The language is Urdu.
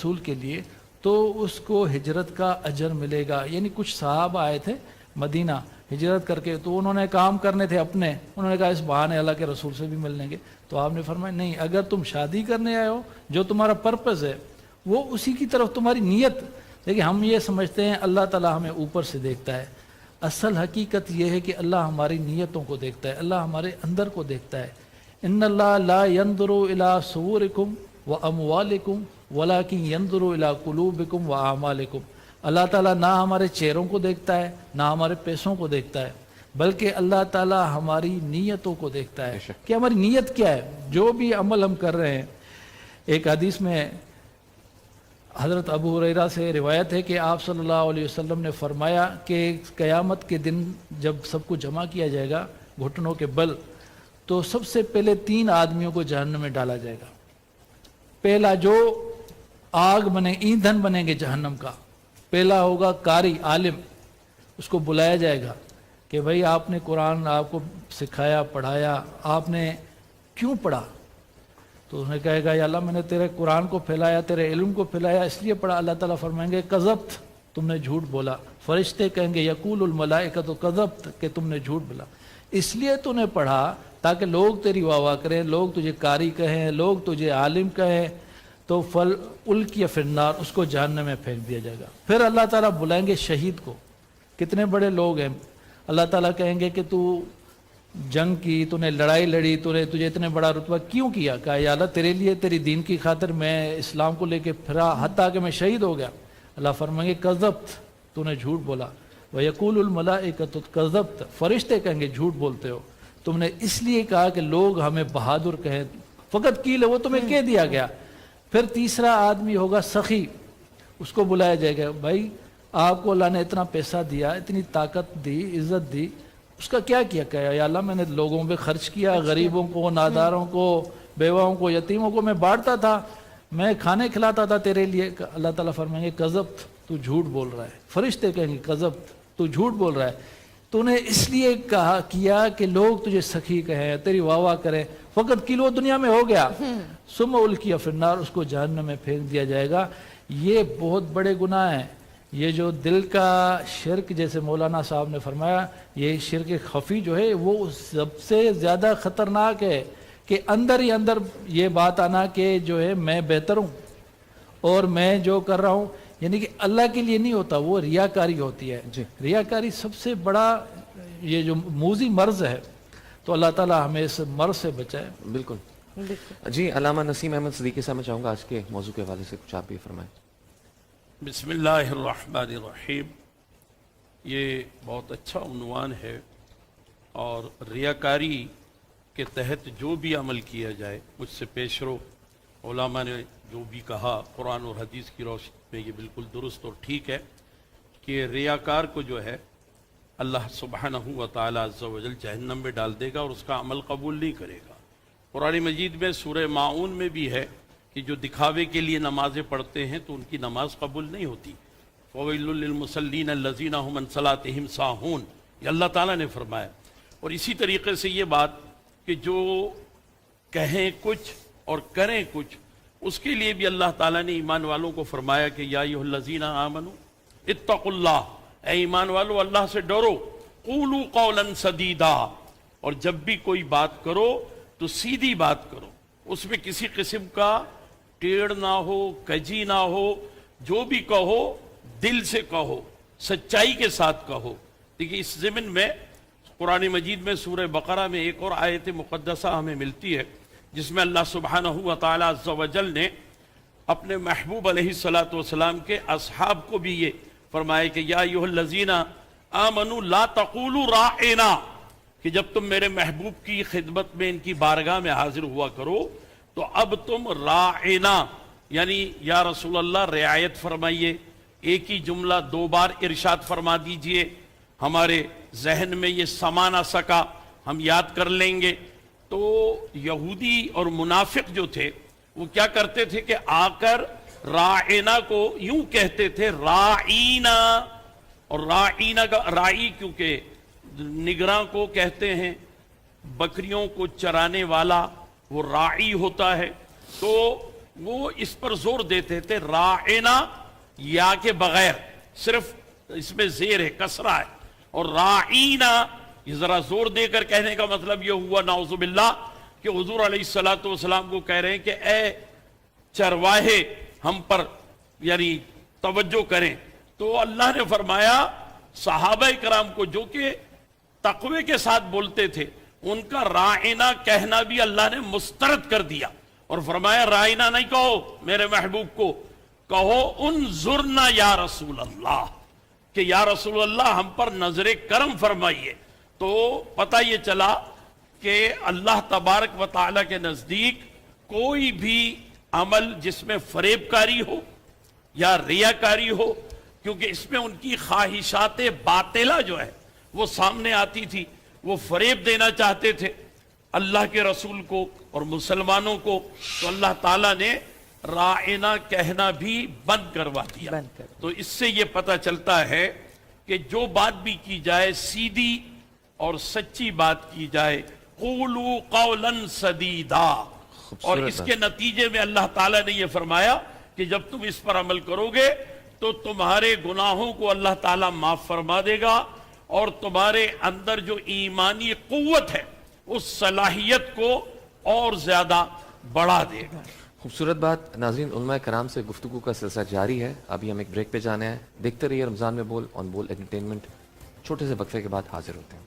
رسول کے لیے تو اس کو ہجرت کا اجر ملے گا. یعنی کچھ صحابہ آئے تھے مدینہ ہجرت کر کے، تو انہوں نے کام کرنے تھے اپنے، انہوں نے کہا اس بہانے اللہ کے رسول سے بھی مل لیں گے. تو آپ نے فرمایا نہیں، اگر تم شادی کرنے آئے ہو، جو تمہارا پرپز ہے وہ اسی کی طرف تمہاری نیت. دیکھیں ہم یہ سمجھتے ہیں اللہ تعالیٰ ہمیں اوپر سے دیکھتا ہے، اصل حقیقت یہ ہے کہ اللہ ہماری نیتوں کو دیکھتا ہے، اللہ ہمارے اندر کو دیکھتا ہے. ان اللہ لا ينظر الى صورکم واموالکم ولکن ينظر الى قلوبکم واعمالکم. اللہ تعالیٰ نہ ہمارے چہروں کو دیکھتا ہے نہ ہمارے پیسوں کو دیکھتا ہے، بلکہ اللہ تعالیٰ ہماری نیتوں کو دیکھتا ہے کہ ہماری نیت کیا ہے. جو بھی عمل ہم کر رہے ہیں، ایک حدیث میں حضرت ابو ہریرہ سے روایت ہے کہ آپ صلی اللہ علیہ وسلم نے فرمایا کہ قیامت کے دن جب سب کو جمع کیا جائے گا گھٹنوں کے بل، تو سب سے پہلے 3 آدمیوں کو جہنم میں ڈالا جائے گا. پہلا جو آگ بنے، ایندھن بنیں گے جہنم کا، پہلا ہوگا قاری عالم. اس کو بلایا جائے گا کہ بھائی آپ نے قرآن آپ کو سکھایا پڑھایا، آپ نے کیوں پڑھا؟ تو اس نے کہے گا یا اللہ میں نے تیرے قرآن کو پھیلایا، تیرے علم کو پھیلایا، اس لیے پڑھا. اللہ تعالیٰ فرمائیں گے کذبت، تم نے جھوٹ بولا. فرشتے کہیں گے یقول الملائکۃ کذبت، کہ تم نے جھوٹ بولا، اس لیے تو نے پڑھا تاکہ لوگ تیری واہ واہ کریں، لوگ تجھے قاری کہیں، لوگ تجھے عالم کہیں. تو فل القی فی النار، اس کو جہنم میں پھینک دیا جائے گا. پھر اللہ تعالیٰ بلائیں گے شہید کو. کتنے بڑے لوگ ہیں، اللہ تعالیٰ کہیں گے کہ تو جنگ کی، تو نے لڑائی لڑی، تجھے اتنے بڑا رتبہ کیوں کیا؟ کہا یا اللہ تیرے لیے، تیری دین کی خاطر میں اسلام کو لے کے پھرا، حتیٰ کہ میں شہید ہو گیا. اللہ فرمائیں گے کذبت، تو نے جھوٹ بولا. وَيَقُولُ الْمَلَائِكَةُ كَذَبْتَ، فرشتے کہیں گے جھوٹ بولتے ہو، تم نے اس لیے کہا کہ لوگ ہمیں بہادر کہیں. فقط کیل ہے، وہ تمہیں کہہ دیا گیا. پھر تیسرا آدمی ہوگا سخی. اس کو بلایا جائے گا بھائی آپ کو اللہ نے اتنا پیسہ دیا، اتنی طاقت دی، عزت دی، اس کا کیا کیا؟ کہا یا اللہ میں نے لوگوں پہ خرچ کیا، غریبوں کو، ناداروں کو، بیواؤں کو، یتیموں کو میں بانٹتا تھا، میں کھانے کھلاتا تھا تیرے لیے. اللہ تعالیٰ فرمائیں گے کذبت، تو جھوٹ بول رہا ہے. فرشتے کہیں گے کذبت، تو جھوٹ بول رہا ہے، تو نے اس لیے کیا کہ لوگ تجھے سخی کہیں، تیری واہ واہ کریں. فقط کلو دنیا میں ہو گیا. ثم القی فی النار، اس کو جہنم میں پھینک دیا جائے گا. یہ بہت بڑے گناہ ہیں. یہ جو دل کا شرک، جیسے مولانا صاحب نے فرمایا، یہ شرک خفی جو ہے وہ سب سے زیادہ خطرناک ہے. کہ اندر ہی اندر یہ بات آنا کہ جو ہے میں بہتر ہوں اور میں جو کر رہا ہوں، یعنی کہ اللہ کے لیے نہیں ہوتا، وہ ریاکاری ہوتی ہے. ریاکاری سب سے بڑا یہ جو موذی مرض ہے. تو اللہ تعالیٰ ہمیں اس مرض سے بچائے. بالکل. جی علامہ نسیم احمد صدیقی صاحب، میں چاہوں گا آج کے موضوع کے حوالے سے کچھ آپ بھی فرمائیں. بسم اللہ الرحمن الرحیم. یہ بہت اچھا عنوان ہے، اور ریاکاری کے تحت جو بھی عمل کیا جائے مجھ سے پیش رو. علماء نے جو بھی کہا قرآن اور حدیث کی روشنی میں یہ بالکل درست اور ٹھیک ہے کہ ریاکار کو جو ہے اللہ سبحانہ و تعالیٰ عز و جل جہنم میں ڈال دے گا اور اس کا عمل قبول نہیں کرے گا. قرآن مجید میں سورہ ماعون میں بھی ہے کہ جو دکھاوے کے لیے نمازیں پڑھتے ہیں تو ان کی نماز قبول نہیں ہوتی. فَوَيْلٌ لِّلْمُصَلِّينَ الَّذِينَ هُمْ عَنْ صَلَاتِهِمْ سَاهُونَ، یہ اللہ تعالیٰ نے فرمایا. اور اسی طریقے سے یہ بات کہ جو کہیں کچھ اور کریں کچھ، اس کے لیے بھی اللہ تعالیٰ نے ایمان والوں کو فرمایا کہ یا ایھا الذین آمنوا اتقوا اللہ، اے ایمان والو اللہ سے ڈرو. قولوا قولا سدیدا، اور جب بھی کوئی بات کرو تو سیدھی بات کرو، اس میں کسی قسم کا ٹیڑھ نہ ہو، کجی نہ ہو. جو بھی کہو دل سے کہو، سچائی کے ساتھ کہو. دیکھیے اس ضمن میں قرآن مجید میں سورہ بقرہ میں ایک اور آیت مقدسہ ہمیں ملتی ہے جس میں اللہ سبحانہ و تعالیٰ عز و جل نے اپنے محبوب علیہ السلام کے اصحاب کو بھی یہ فرمائے کہ یا ایھا الذین آمنوا لا تقولوا راعنا، کہ جب تم میرے محبوب کی خدمت میں ان کی بارگاہ میں حاضر ہوا کرو تو اب تم راعنا یعنی یا رسول اللہ رعایت فرمائیے. ایک ہی جملہ 2 بار ارشاد فرما دیجئے، ہمارے ذہن میں یہ سما نہ سکا، ہم یاد کر لیں گے. تو یہودی اور منافق جو تھے وہ کیا کرتے تھے کہ آ کر راعینا کو یوں کہتے تھے راعینا، اور راعینا کا راعی کیونکہ نگراں کو کہتے ہیں، بکریوں کو چرانے والا وہ راعی ہوتا ہے. تو وہ اس پر زور دیتے تھے راعنا یا کے بغیر، صرف اس میں زیر ہے، کسرہ ہے، اور راعینا یہ ذرا زور دے کر کہنے کا مطلب یہ ہوا نعوذ باللہ کہ حضور علیہ الصلوۃ والسلام کو کہہ رہے ہیں کہ اے چرواہے ہم پر یعنی توجہ کریں. تو اللہ نے فرمایا صحابہ کرام کو جو کہ تقوی کے ساتھ بولتے تھے ان کا راعنا کہنا بھی اللہ نے مسترد کر دیا اور فرمایا راعنا نہیں کہو میرے محبوب کو، کہو انظرنا یا رسول اللہ، کہ یا رسول اللہ ہم پر نظر کرم فرمائیے. تو پتہ یہ چلا کہ اللہ تبارک و تعالیٰ کے نزدیک کوئی بھی عمل جس میں فریب کاری ہو یا ریاکاری ہو، کیونکہ اس میں ان کی خواہشات باطلہ جو ہے وہ سامنے آتی تھی، وہ فریب دینا چاہتے تھے اللہ کے رسول کو اور مسلمانوں کو، تو اللہ تعالیٰ نے راعنا کہنا بھی بند کروا دیا. تو اس سے یہ پتہ چلتا ہے کہ جو بات بھی کی جائے سیدھی اور سچی بات کی جائے، قولوا قولا سدیدا، اور اس کے نتیجے میں اللہ تعالیٰ نے یہ فرمایا کہ جب تم اس پر عمل کرو گے تو تمہارے گناہوں کو اللہ تعالیٰ معاف فرما دے گا اور تمہارے اندر جو ایمانی قوت ہے اس صلاحیت کو اور زیادہ بڑھا دے گا. خوبصورت بات. ناظرین، علماء کرام سے گفتگو کا سلسلہ جاری ہے. ابھی ہم ایک بریک پہ جانا ہے. دیکھتے رہیے رمضان میں بول آن بول انٹرٹینمنٹ. چھوٹے سے وقفے کے بعد حاضر ہوتے ہیں.